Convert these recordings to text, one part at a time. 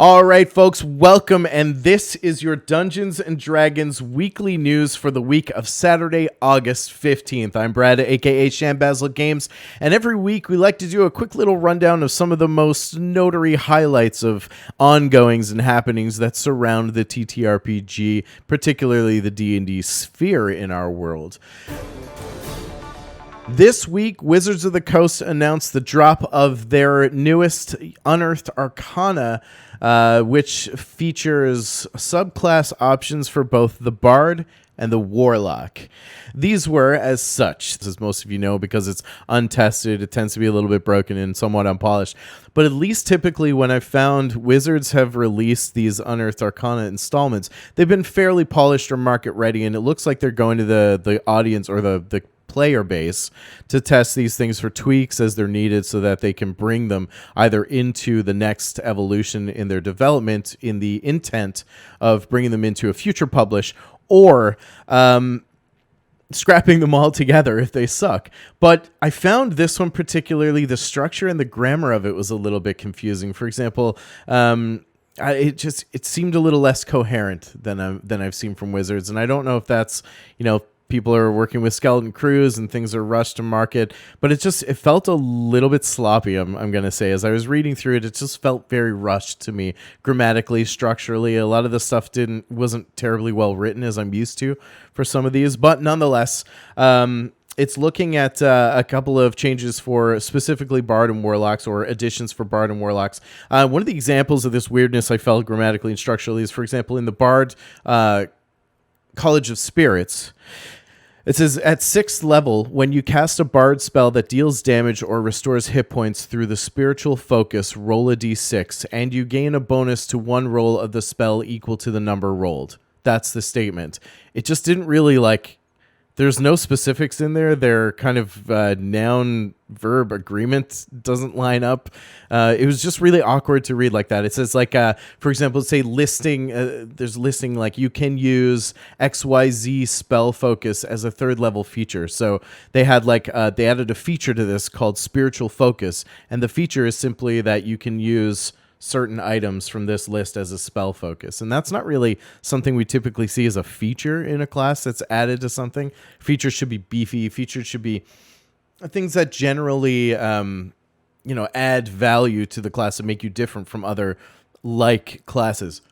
All right, folks, welcome, and this is your Dungeons & Dragons weekly news for the week of Saturday, August 15th. I'm Brad, aka Shambazzle Games, and every week we like to do a quick little rundown of some of the most notary highlights of ongoings and happenings that surround the TTRPG, particularly the D&D sphere in our world. This week, Wizards of the Coast announced the drop of their newest Unearthed Arcana, which features subclass options for both the Bard and the Warlock. These were, as such, as most of you know, because it's untested, it tends to be a little bit broken and somewhat unpolished. But at least typically when I've found Wizards have released these Unearthed Arcana installments, they've been fairly polished or market ready, and it looks like they're going to the audience or the player base to test these things for tweaks as they're needed so that they can bring them either into the next evolution in their development in the intent of bringing them into a future publish or scrapping them all together if they suck. But I found this one particularly, the structure and the grammar of it was a little bit confusing. For example, it seemed a little less coherent than I've seen from Wizards, and I don't know if that's, people are working with skeleton crews and things are rushed to market, but it felt a little bit sloppy. I'm going to say, as I was reading through it, it just felt very rushed to me, grammatically, structurally. A lot of the stuff wasn't terribly well written as I'm used to for some of these, but nonetheless, it's looking at a couple of changes for specifically Bard and Warlocks, or additions for Bard and Warlocks. One of the examples of this weirdness I felt grammatically and structurally is, for example, in the Bard College of Spirits. It says, at 6th level, when you cast a bard spell that deals damage or restores hit points through the spiritual focus, roll a d6, and you gain a bonus to one roll of the spell equal to the number rolled. That's the statement. It just didn't really, there's no specifics in there. Their kind of noun-verb agreement doesn't line up. It was just really awkward to read like that. It says, for example, say listing, there's listing like you can use XYZ spell focus as a 3rd level feature. So they had they added a feature to this called spiritual focus. And the feature is simply that you can use certain items from this list as a spell focus. And that's not really something we typically see as a feature in a class that's added to something. Features should be beefy. Features should be things that generally, add value to the class and make you different from other like classes.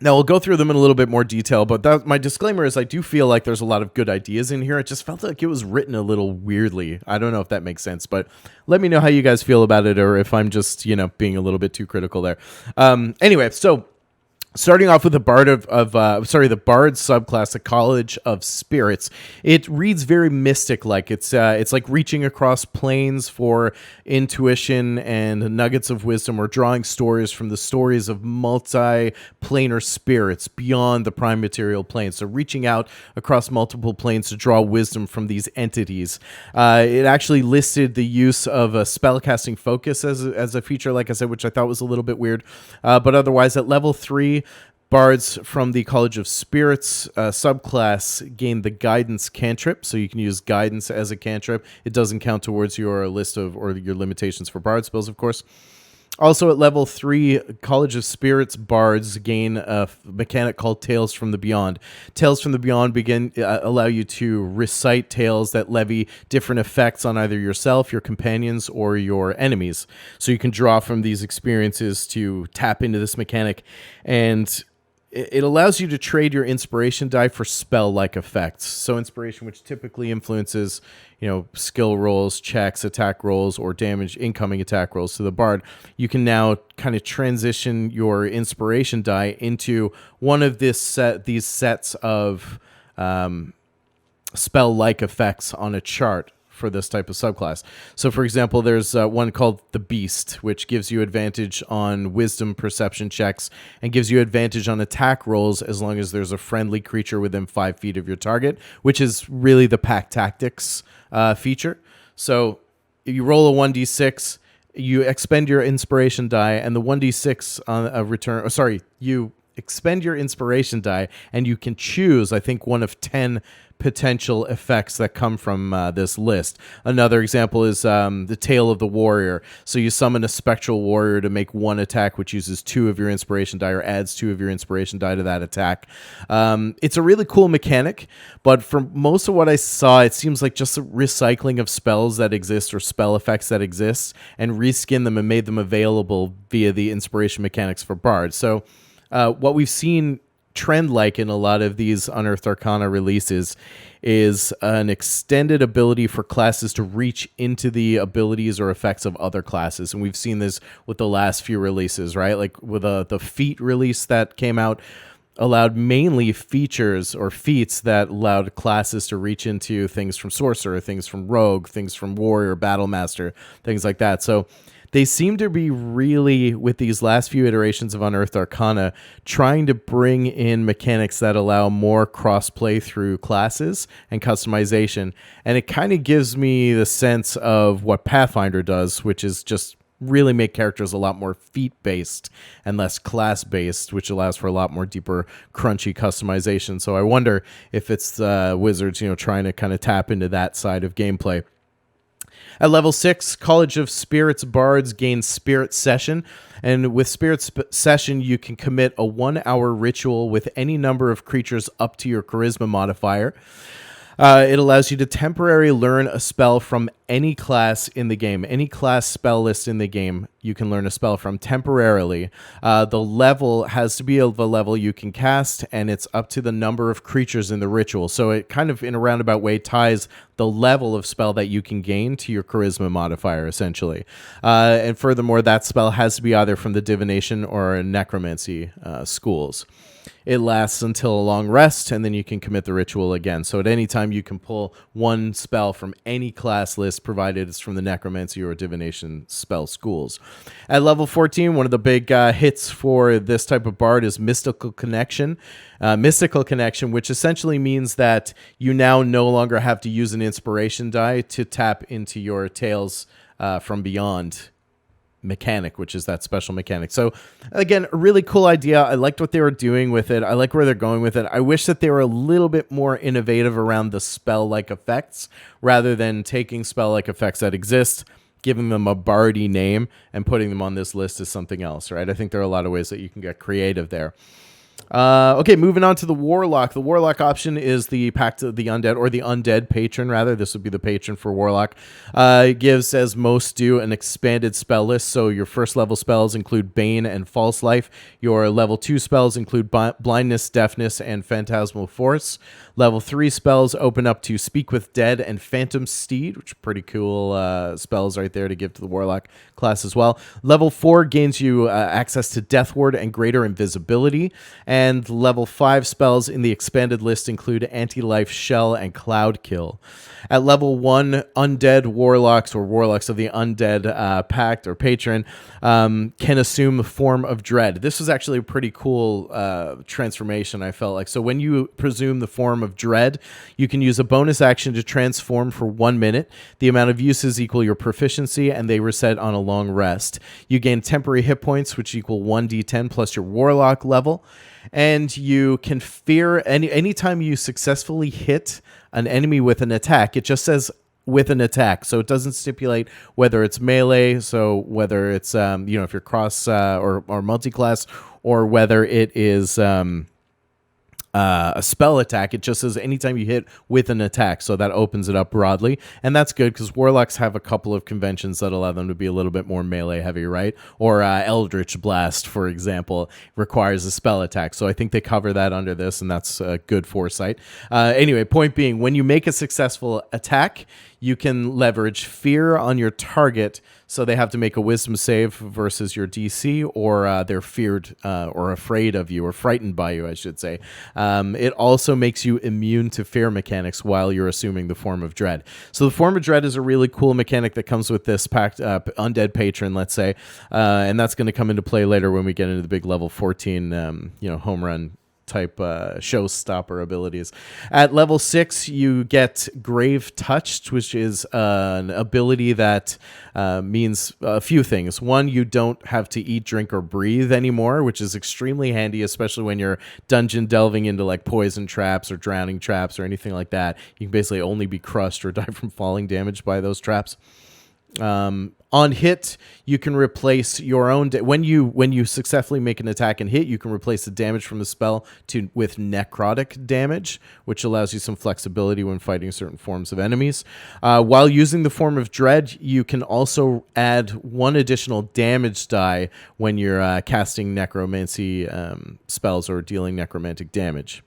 Now, we'll go through them in a little bit more detail, but my disclaimer is I do feel like there's a lot of good ideas in here. It just felt like it was written a little weirdly. I don't know if that makes sense, but let me know how you guys feel about it, or if I'm just, being a little bit too critical there. Anyway, so starting off with the Bard the Bard subclass, the College of Spirits. It reads very mystic-like. It's like reaching across planes for intuition and nuggets of wisdom, or drawing stories from the stories of multi-planar spirits beyond the prime material plane. So reaching out across multiple planes to draw wisdom from these entities. It actually listed the use of a spellcasting focus as a feature, like I said, which I thought was a little bit weird. But otherwise, at level 3, Bards from the College of Spirits subclass gain the Guidance cantrip, so you can use Guidance as a cantrip. It doesn't count towards your list of, or your limitations for Bard spells, of course. Also at level 3, College of Spirits Bards gain a mechanic called Tales from the Beyond. Tales from the Beyond allow you to recite tales that levy different effects on either yourself, your companions, or your enemies. So you can draw from these experiences to tap into this mechanic, and it allows you to trade your inspiration die for spell-like effects. So inspiration, which typically influences, skill rolls, checks, attack rolls, or damage incoming attack rolls to the Bard, you can now kind of transition your inspiration die into one of these sets of spell-like effects on a chart for this type of subclass. So for example, there's one called the Beast, which gives you advantage on wisdom perception checks and gives you advantage on attack rolls as long as there's a friendly creature within 5 feet of your target, which is really the pack tactics feature. So if you roll a 1d6, you expend your inspiration die, and the 1d6 on a return, you expend your inspiration die, and you can choose, I think, one of 10 potential effects that come from this list. Another example is the Tale of the Warrior. So you summon a spectral warrior to make one attack, which uses 2 of your inspiration die or adds 2 of your inspiration die to that attack. It's a really cool mechanic, but from most of what I saw, it seems like just a recycling of spells that exist or spell effects that exist and reskin them and made them available via the inspiration mechanics for Bard. So what we've seen trend like in a lot of these Unearthed Arcana releases is an extended ability for classes to reach into the abilities or effects of other classes. And we've seen this with the last few releases, right? Like with the feat release that came out, allowed mainly features or feats that allowed classes to reach into things from Sorcerer, things from Rogue, things from Warrior, Battle Master, things like that. So they seem to be really, with these last few iterations of Unearthed Arcana, trying to bring in mechanics that allow more cross-play through classes and customization. And it kind of gives me the sense of what Pathfinder does, which is just really make characters a lot more feat-based and less class-based, which allows for a lot more deeper, crunchy customization. So I wonder if it's Wizards, trying to kind of tap into that side of gameplay. At level 6, College of Spirits Bards gain Spirit Session. And with Spirit Session, you can commit a 1-hour ritual with any number of creatures up to your Charisma modifier. It allows you to temporarily learn a spell from any class in the game. Any class spell list in the game, you can learn a spell from temporarily. The level has to be of a level you can cast, and it's up to the number of creatures in the ritual. So it kind of, in a roundabout way, ties the level of spell that you can gain to your Charisma modifier, essentially. And furthermore, that spell has to be either from the Divination or Necromancy schools. It lasts until a long rest, and then you can commit the ritual again. So at any time, you can pull one spell from any class list, provided it's from the Necromancy or Divination spell schools. At level 14, one of the big hits for this type of Bard is Mystical Connection. Mystical Connection, which essentially means that you now no longer have to use an inspiration die to tap into your Tales from Beyond mechanic, which is that special mechanic. So again, a really cool idea. I liked what they were doing with it. I like where they're going with it. I wish that they were a little bit more innovative around the spell-like effects rather than taking spell-like effects that exist, giving them a bardy name, and putting them on this list as something else, right? I think there are a lot of ways that you can get creative there. Okay, moving on to the Warlock. The Warlock option is the Pact of the Undead, or the Undead Patron, rather. This would be the Patron for Warlock. It gives, as most do, an expanded spell list. So your first level spells include Bane and False Life. Your level 2 spells include Blindness, Deafness, and Phantasmal Force. Level 3 spells open up to Speak with Dead and Phantom Steed, which are pretty cool spells right there to give to the Warlock class as well. Level 4 gains you access to Death Ward and Greater Invisibility. And level 5 spells in the expanded list include Anti-Life Shell and Cloud Kill. At level 1, Undead Warlocks, or Warlocks of the Undead Pact or Patron, can assume the form of Dread. This was actually a pretty cool transformation, I felt like. So when you presume the form of Dread, you can use a bonus action to transform for 1 minute. The amount of uses equal your proficiency, and they reset on a long rest. You gain temporary hit points, which equal 1d10 plus your Warlock level. And you can fear anytime you successfully hit an enemy with an attack. It just says with an attack, so it doesn't stipulate whether it's melee, so whether it's if you're cross or multi-class, or whether it is a spell attack. It just says anytime you hit with an attack, so that opens it up broadly, and that's good because Warlocks have a couple of conventions that allow them to be a little bit more melee heavy, right? Or Eldritch Blast, for example, requires a spell attack, so I think they cover that under this, and that's good foresight. Anyway, point being, when you make a successful attack, you can leverage fear on your target, so they have to make a wisdom save versus your DC, or they're feared or afraid of you, or frightened by you, I should say. It also makes you immune to fear mechanics while you're assuming the form of Dread. So the form of Dread is a really cool mechanic that comes with this pact, Undead Patron, let's say, and that's going to come into play later when we get into the big level 14, home run type showstopper abilities. At level 6, you get Grave Touched, which is an ability that means a few things. One, you don't have to eat, drink, or breathe anymore, which is extremely handy, especially when you're dungeon delving into like poison traps or drowning traps or anything like that. You can basically only be crushed or die from falling damage by those traps. On hit, you can replace your own when you successfully make an attack and hit, you can replace the damage from the spell with necrotic damage, which allows you some flexibility when fighting certain forms of enemies. While using the Form of Dread, you can also add one additional damage die when you're casting necromancy spells or dealing necromantic damage.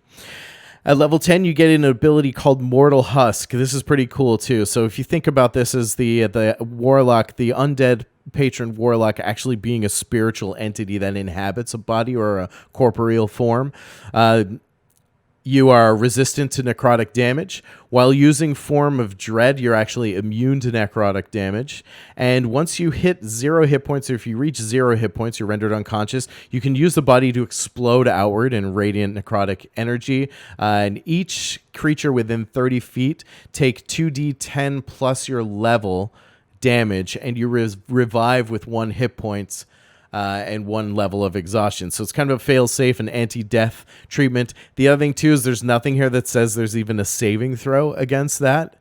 At level 10, you get an ability called Mortal Husk. This is pretty cool, too. So if you think about this as the Warlock, the Undead Patron Warlock actually being a spiritual entity that inhabits a body or a corporeal form, you are resistant to necrotic damage. While using Form of Dread, you're actually immune to necrotic damage. And once you hit 0 hit points, or if you reach 0 hit points, you're rendered unconscious, you can use the body to explode outward in radiant necrotic energy. And each creature within 30 feet take 2d10 plus your level damage, and you revive with 1 hit points. And 1 level of exhaustion. So it's kind of a fail-safe and anti-death treatment. The other thing, too, is there's nothing here that says there's even a saving throw against that,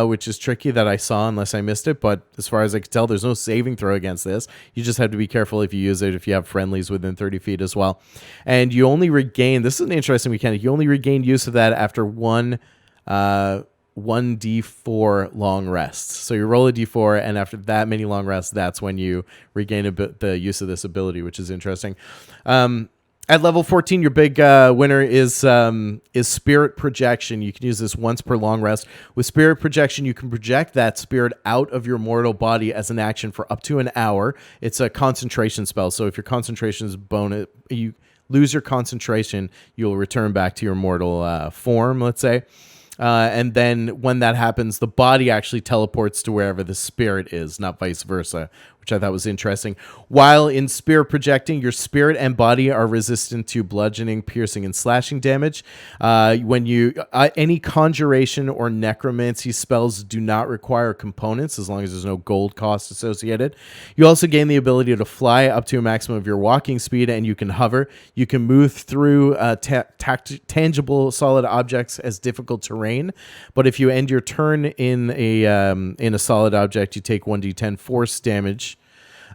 which is tricky that I saw unless I missed it. But as far as I can tell, there's no saving throw against this. You just have to be careful if you use it, if you have friendlies within 30 feet as well. And you only regain, this is an interesting mechanic, you only regain use of that after 1d4 long rests. So you roll a d4, and after that many long rests, that's when you regain the use of this ability, which is interesting. At level 14, your big winner is Spirit Projection. You can use this once per long rest. With Spirit Projection, you can project that spirit out of your mortal body as an action for up to an hour. It's a concentration spell, so if your concentration is bonus, you lose your concentration, you'll return back to your mortal form, let's say. And then when that happens, the body actually teleports to wherever the spirit is, not vice versa, which I thought was interesting. While in Spirit Projecting, your spirit and body are resistant to bludgeoning, piercing, and slashing damage. When you any conjuration or necromancy spells do not require components as long as there's no gold cost associated. You also gain the ability to fly up to a maximum of your walking speed, and you can hover. You can move through tangible solid objects as difficult terrain. But if you end your turn in a solid object, you take 1d10 force damage.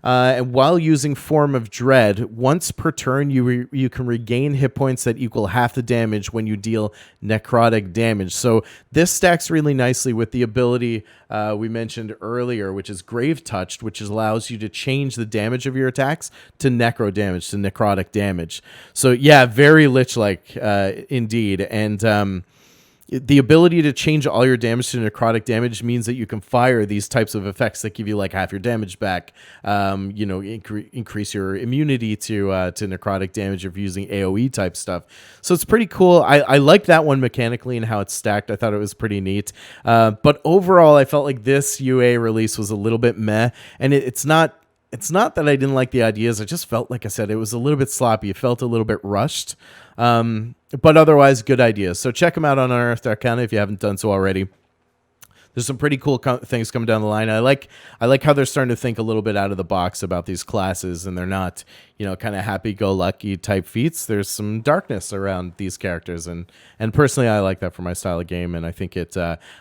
And while using Form of Dread, once per turn, you can regain hit points that equal half the damage when you deal necrotic damage. So this stacks really nicely with the ability we mentioned earlier, which is Grave Touched, which allows you to change the damage of your attacks to necro damage, to necrotic damage. So yeah, very Lich-like indeed. And the ability to change all your damage to necrotic damage means that you can fire these types of effects that give you like half your damage back. Increase your immunity to necrotic damage if you're using AoE type stuff. So it's pretty cool. I like that one mechanically and how it's stacked. I thought it was pretty neat. But overall, I felt like this UA release was a little bit meh, and it's not that I didn't like the ideas. I just felt, like I said, it was a little bit sloppy. It felt a little bit rushed. But otherwise, good ideas. So check them out on Unearthed Arcana if you haven't done so already. There's some pretty cool things coming down the line. I like how they're starting to think a little bit out of the box about these classes, and they're not, kind of happy-go-lucky type feats. There's some darkness around these characters, and personally, I like that for my style of game, and I think it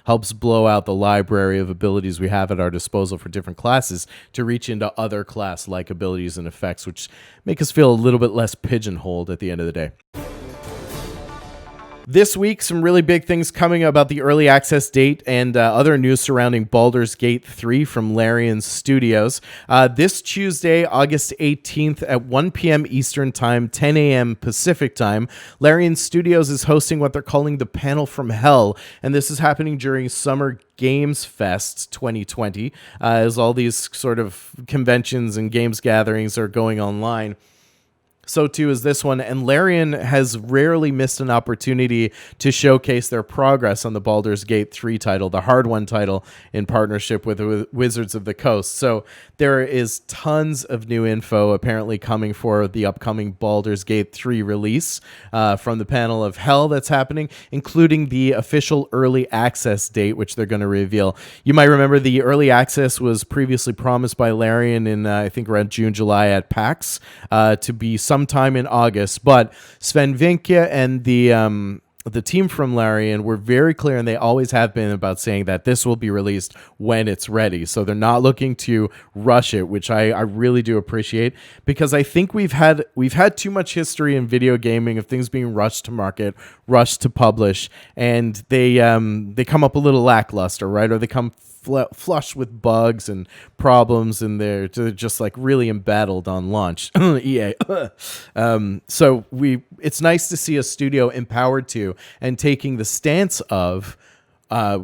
helps blow out the library of abilities we have at our disposal for different classes to reach into other class-like abilities and effects, which make us feel a little bit less pigeonholed at the end of the day. This week, some really big things coming about the early access date and other news surrounding Baldurs Gate 3 from Larian Studios. This Tuesday, August 18th at 1 p.m. Eastern Time, 10 a.m. Pacific Time, Larian Studios is hosting what they're calling the Panel from Hell, and this is happening during Summer Games Fest 2020, as all these sort of conventions and games gatherings are going online. So too is this one, and Larian has rarely missed an opportunity to showcase their progress on the Baldurs Gate 3 title, the hard one title, in partnership with Wizards of the Coast. So there is tons of new info apparently coming for the upcoming Baldurs Gate 3 release from the panel of Hell that's happening, including the official early access date, which they're going to reveal. You might remember the early access was previously promised by Larian in, I think, around June, July at PAX to be sometime in August, but Sven Vincke and the team from Larian were very clear, and they always have been, about saying that this will be released when it's ready. So they're not looking to rush it, which I really do appreciate, because I think we've had too much history in video gaming of things being rushed to market, rushed to publish, and they come up a little lackluster, right? Or they come flush with bugs and problems, and they're just like really embattled on launch. EA. So it's nice to see a studio empowered to and taking the stance of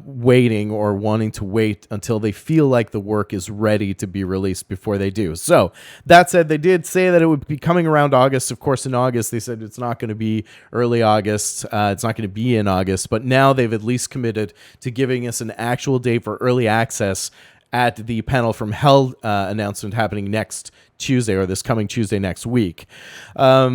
waiting or wanting to wait until they feel like the work is ready to be released before they do. So that said, they did say that it would be coming around August. Of course, in August, they said it's not going to be early August. It's not going to be in August, but now they've at least committed to giving us an actual date for early access at the Panel from Hell announcement happening next Tuesday, or this coming Tuesday next week. So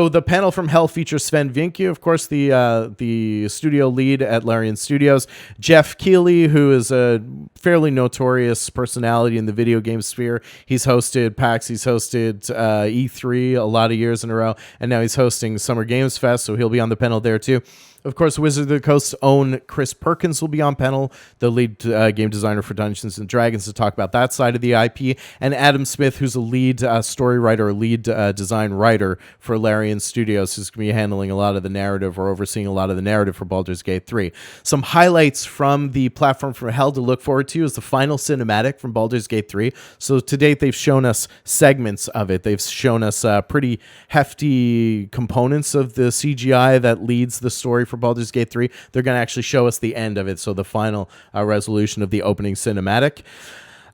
the Panel from Hell features Sven Vincke, of course, the studio lead at Larian Studios, Jeff Keighley, who is a fairly notorious personality in the video game sphere. He's hosted PAX, he's hosted E3 a lot of years in a row, and now he's hosting Summer Games Fest, so he'll be on the panel there too. Of course, Wizards of the Coast's own Chris Perkins will be on panel, the lead game designer for Dungeons & Dragons, to talk about that side of the IP, and Adam Smith, who's a lead story writer, lead design writer for Larian Studios, who's going to be handling a lot of the narrative, or overseeing a lot of the narrative for Baldur's Gate 3. Some highlights from the Platform from Hell to look forward to is the final cinematic from Baldur's Gate 3. So to date, they've shown us segments of it. They've shown us pretty hefty components of the CGI that leads the story for Baldur's Gate 3. They're going to actually show us the end of it, so the final resolution of the opening cinematic.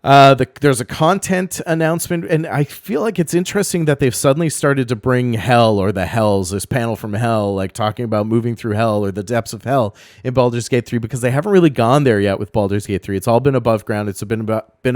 There's a content announcement, and I feel like it's interesting that they've suddenly started to bring Hell, or the Hells, this Panel from Hell, like talking about moving through Hell or the depths of Hell in Baldur's Gate 3, because they haven't really gone there yet with Baldur's Gate 3. It's all been above ground. It's been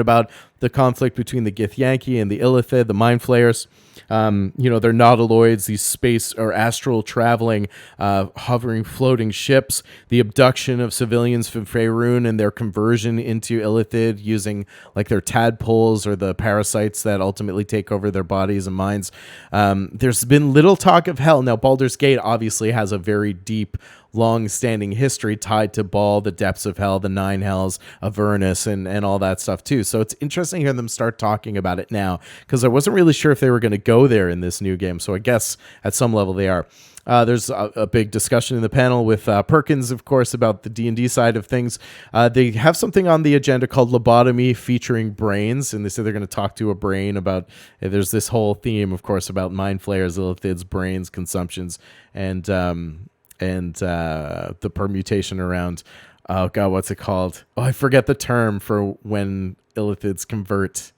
about the conflict between the Githyanki and the Illithid, the Mind Flayers. They're nautiloids, these space or astral traveling, hovering, floating ships, the abduction of civilians from Faerun and their conversion into Illithid using like their tadpoles or the parasites that ultimately take over their bodies and minds. There's been little talk of Hell. Now, Baldur's Gate obviously has a very deep, long-standing history tied to Baal, the depths of Hell, the Nine Hells, Avernus, and all that stuff too. So it's interesting to hear them start talking about it now, because I wasn't really sure if they were going to go there in this new game. So I guess at some level they are. There's a big discussion in the panel with Perkins, of course, about the D&D side of things. They have something on the agenda called Lobotomy, featuring brains, and they say they're going to talk to a brain about. There's this whole theme, of course, about mind flayers, Illithids, brains, consumptions, and the permutation around. Oh God, what's it called? Oh, I forget the term for when Illithids convert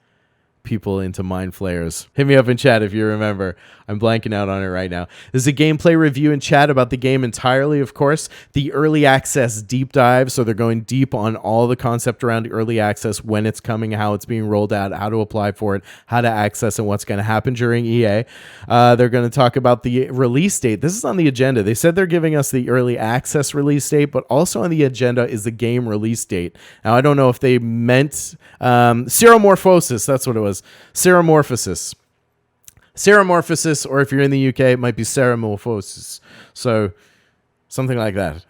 people into mind flayers. Hit me up in chat if you remember. I'm blanking out on it right now. There's a gameplay review in chat about the game entirely, of course. The early access deep dive, so they're going deep on all the concept around early access, when it's coming, how it's being rolled out, how to apply for it, how to access, and what's going to happen during EA. They're going to talk about the release date. This is on the agenda. They said they're giving us the early access release date, but also on the agenda is the game release date. Now, I don't know if they meant seromorphosis. That's what it was. Seromorphosis, or if you're in the UK, it might be seromorphosis. So something like that.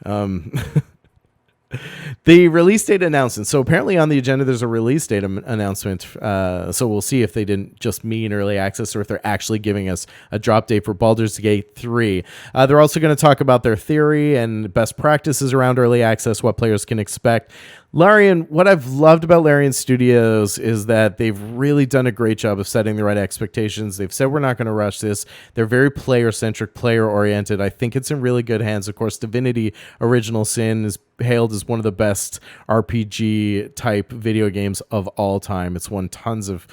The release date announcement. So apparently on the agenda, there's a release date announcement. So we'll see if they didn't just mean early access, or if they're actually giving us a drop date for Baldur's Gate 3. They're also going to talk about their theory and best practices around early access, what players can expect. Larian, what I've loved about Larian Studios is that they've really done a great job of setting the right expectations. They've said we're not going to rush this. They're very player-centric, player-oriented. I think it's in really good hands. Of course, Divinity Original Sin is hailed as one of the best RPG-type video games of all time. It's won tons of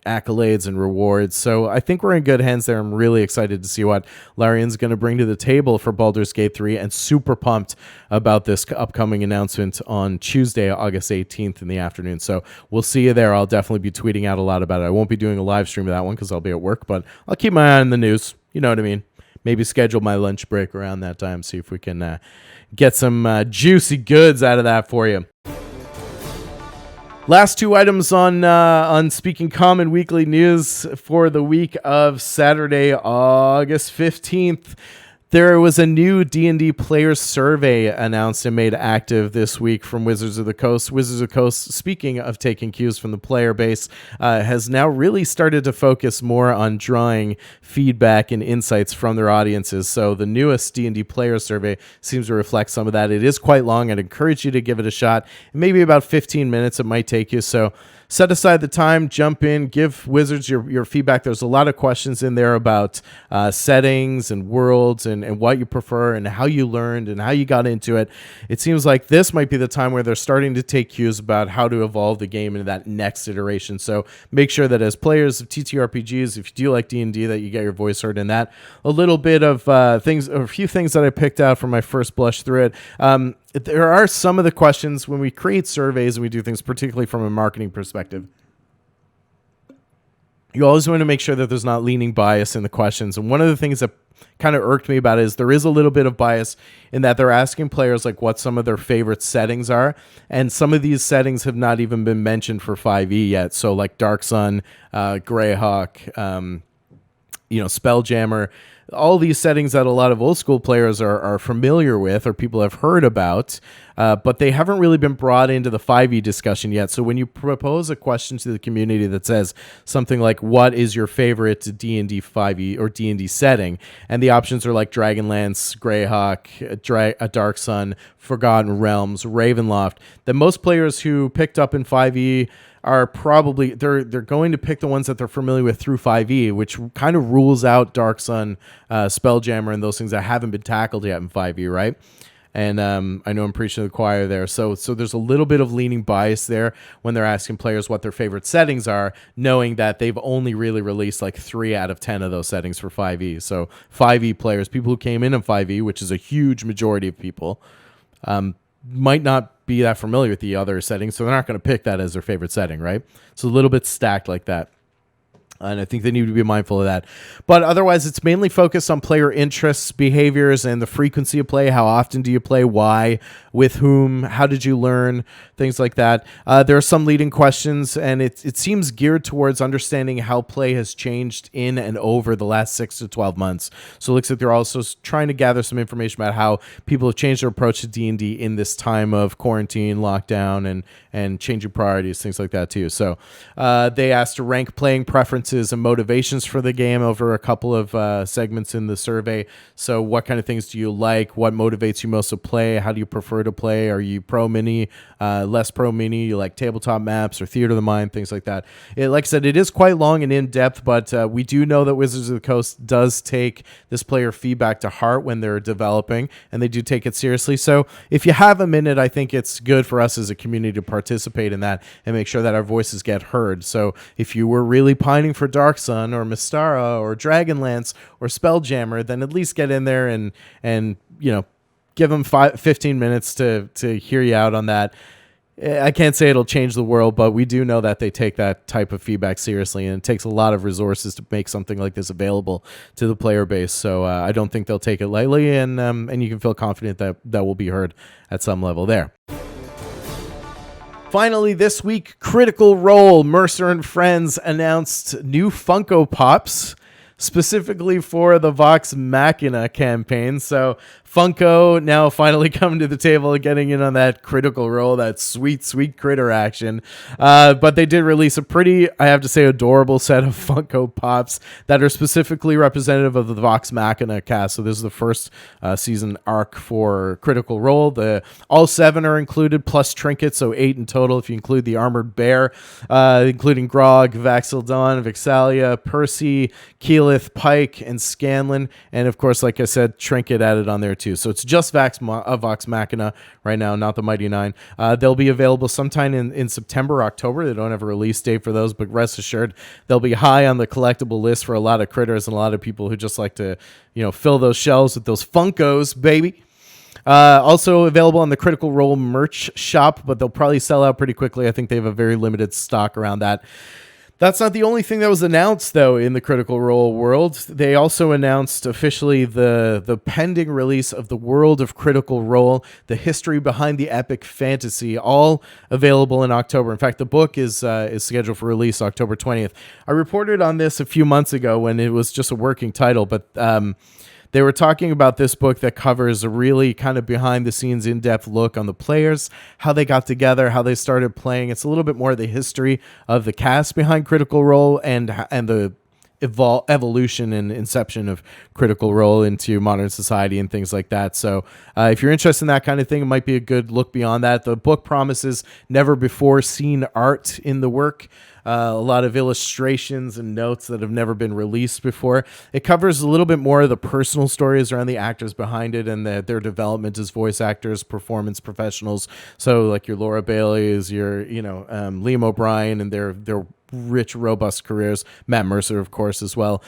accolades and rewards. So I think we're in good hands there. I'm really excited to see what Larian's going to bring to the table for Baldur's Gate 3, and super pumped about this upcoming announcement on Tuesday, August 18th in the afternoon. So we'll see you there. I'll definitely be tweeting out a lot about it. I won't be doing a live stream of that one because I'll be at work, but I'll keep my eye on the news. You know what I mean? Maybe schedule my lunch break around that time, see if we can get some juicy goods out of that for you. Last two items on Speaking Common Weekly News for the week of Saturday, August 15th. There was a new D&D players survey announced and made active this week from Wizards of the Coast. Wizards of the Coast, speaking of taking cues from the player base, has now really started to focus more on drawing feedback and insights from their audiences. So the newest D&D player survey seems to reflect some of that. It is quite long. I'd encourage you to give it a shot. Maybe about 15 minutes it might take you. So set aside the time, jump in, give Wizards your feedback. There's a lot of questions in there about settings and worlds and what you prefer and how you learned and how you got into it. It seems like this might be the time where they're starting to take cues about how to evolve the game into that next iteration. So make sure that as players of TTRPGs, if you do like D&D, that you get your voice heard in that. A little bit of things, or a few things that I picked out from my first blush through it. There are some of the questions when we create surveys and we do things, particularly from a marketing perspective. You always want to make sure that there's not leaning bias in the questions. And one of the things that kind of irked me about it is there is a little bit of bias in that they're asking players like what some of their favorite settings are. And some of these settings have not even been mentioned for 5e yet. So like Dark Sun, Greyhawk, Spelljammer, all these settings that a lot of old school players are familiar with or people have heard about, but they haven't really been brought into the 5e discussion yet. So when you propose a question to the community that says something like, what is your favorite D&D 5e or D&D setting? And the options are like Dragonlance, Greyhawk, a Dark Sun, Forgotten Realms, Ravenloft, that most players who picked up in 5e are probably they're going to pick the ones that they're familiar with through 5e, which kind of rules out Dark Sun, Spelljammer, and those things that haven't been tackled yet in 5e, right? And I know I'm preaching to the choir there. So there's a little bit of leaning bias there when they're asking players what their favorite settings are, knowing that they've only really released like 3 out of 10 of those settings for 5e. So 5e players, people who came in 5e, which is a huge majority of people, might not be that familiar with the other settings, so they're not going to pick that as their favorite setting, right? It's a little bit stacked like that. And I think they need to be mindful of that. But otherwise, it's mainly focused on player interests, behaviors, and the frequency of play. How often do you play? Why? With whom? How did you learn? Things like that. There are some leading questions, and it seems geared towards understanding how play has changed in and over the last 6 to 12 months. So it looks like they're also trying to gather some information about how people have changed their approach to D&D in this time of quarantine, lockdown, and changing priorities, things like that too. So they asked to rank playing preferences and motivations for the game over a couple of segments in the survey. So what kind of things do you like? What motivates you most to play? How do you prefer to play? Are you pro mini, less pro mini? You like tabletop maps or theater of the mind, things like that. Like I said, it is quite long and in depth, but we do know that Wizards of the Coast does take this player feedback to heart when they're developing, and they do take it seriously. So if you have a minute, I think it's good for us as a community to participate in that and make sure that our voices get heard. So if you were really pining for Dark Sun or Mystara or Dragonlance or Spelljammer, then at least get in there and give them 15 minutes to hear you out on that. I can't say it'll change the world, but we do know that they take that type of feedback seriously, and it takes a lot of resources to make something like this available to the player base. So I don't think they'll take it lightly, and you can feel confident that will be heard at some level there. Finally, this week, Critical Role, Mercer and Friends announced new Funko Pops specifically for the Vox Machina campaign. So Funko now finally coming to the table and getting in on that Critical Role, that sweet, sweet critter action. But they did release a pretty, I have to say, adorable set of Funko Pops that are specifically representative of the Vox Machina cast. So this is the first season arc for Critical Role. All 7 are included, plus Trinket, so 8 in total if you include the Armored Bear, including Grog, Vaxildon, Vixalia, Percy, Keyleth, Pike, and Scanlan. And of course, like I said, Trinket added on there too. So it's just Vox Machina right now, not the Mighty Nine. They'll be available sometime in September, October. They don't have a release date for those, but rest assured they'll be high on the collectible list for a lot of critters and a lot of people who just like to, fill those shelves with those Funkos, baby. Also available on the Critical Role merch shop, but they'll probably sell out pretty quickly. I think they have a very limited stock around that. That's not the only thing that was announced, though, in the Critical Role world. They also announced officially the pending release of the World of Critical Role, the history behind the epic fantasy, all available in October. In fact, the book is scheduled for release October 20th. I reported on this a few months ago when it was just a working title, but they were talking about this book that covers a really kind of behind-the-scenes, in-depth look on the players, how they got together, how they started playing. It's a little bit more of the history of the cast behind Critical Role and the evolution and inception of Critical Role into modern society and things like that. So if you're interested in that kind of thing, it might be a good look beyond that. The book promises never-before-seen art in the work. A lot of illustrations and notes that have never been released before. It covers a little bit more of the personal stories around the actors behind it and their development as voice actors, performance professionals. So like your Laura Bailey's, your Liam O'Brien and their rich, robust careers. Matt Mercer, of course, as well.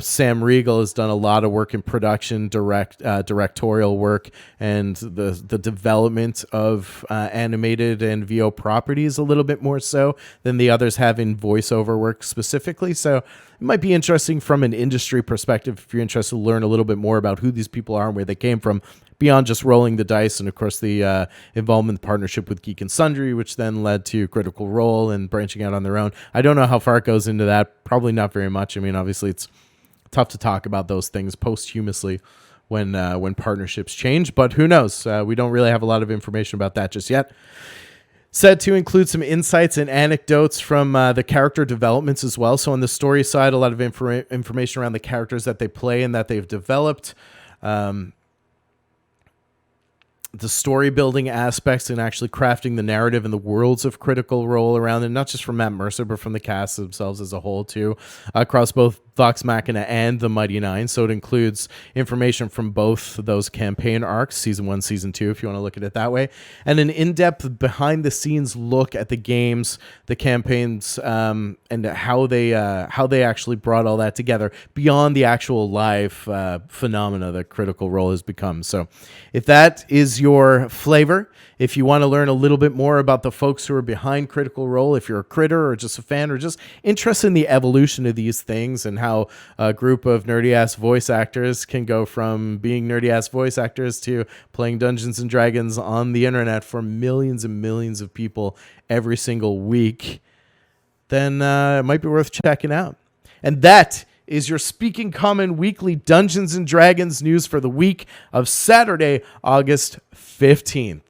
Sam Riegel has done a lot of work in production, directorial work, and the development of animated and VO properties a little bit more so than the others have in voiceover work specifically. So it might be interesting from an industry perspective if you're interested to learn a little bit more about who these people are and where they came from, beyond just rolling the dice, and of course the involvement partnership with Geek and Sundry, which then led to Critical Role and branching out on their own. I don't know how far it goes into that. Probably not very much. I mean, obviously it's tough to talk about those things posthumously when partnerships change, but who knows? We don't really have a lot of information about that just yet. Said to include some insights and anecdotes from the character developments as well. So on the story side, a lot of information around the characters that they play and that they've developed. The story building aspects and actually crafting the narrative and the worlds of Critical Role around it, not just from Matt Mercer, but from the cast themselves as a whole too, across both Vox Machina and the Mighty Nine. So it includes information from both those campaign arcs, season 1, season 2, if you want to look at it that way, and an in-depth behind the scenes look at the games, the campaigns, and how they actually brought all that together beyond the actual live phenomena that Critical Role has become. So if that is your flavor, if you want to learn a little bit more about the folks who are behind Critical Role, if you're a critter or just a fan or just interested in the evolution of these things and how a group of nerdy-ass voice actors can go from being nerdy-ass voice actors to playing Dungeons & Dragons on the internet for millions and millions of people every single week, then it might be worth checking out. And that is your Speaking Common Weekly Dungeons & Dragons news for the week of Saturday, August 15th.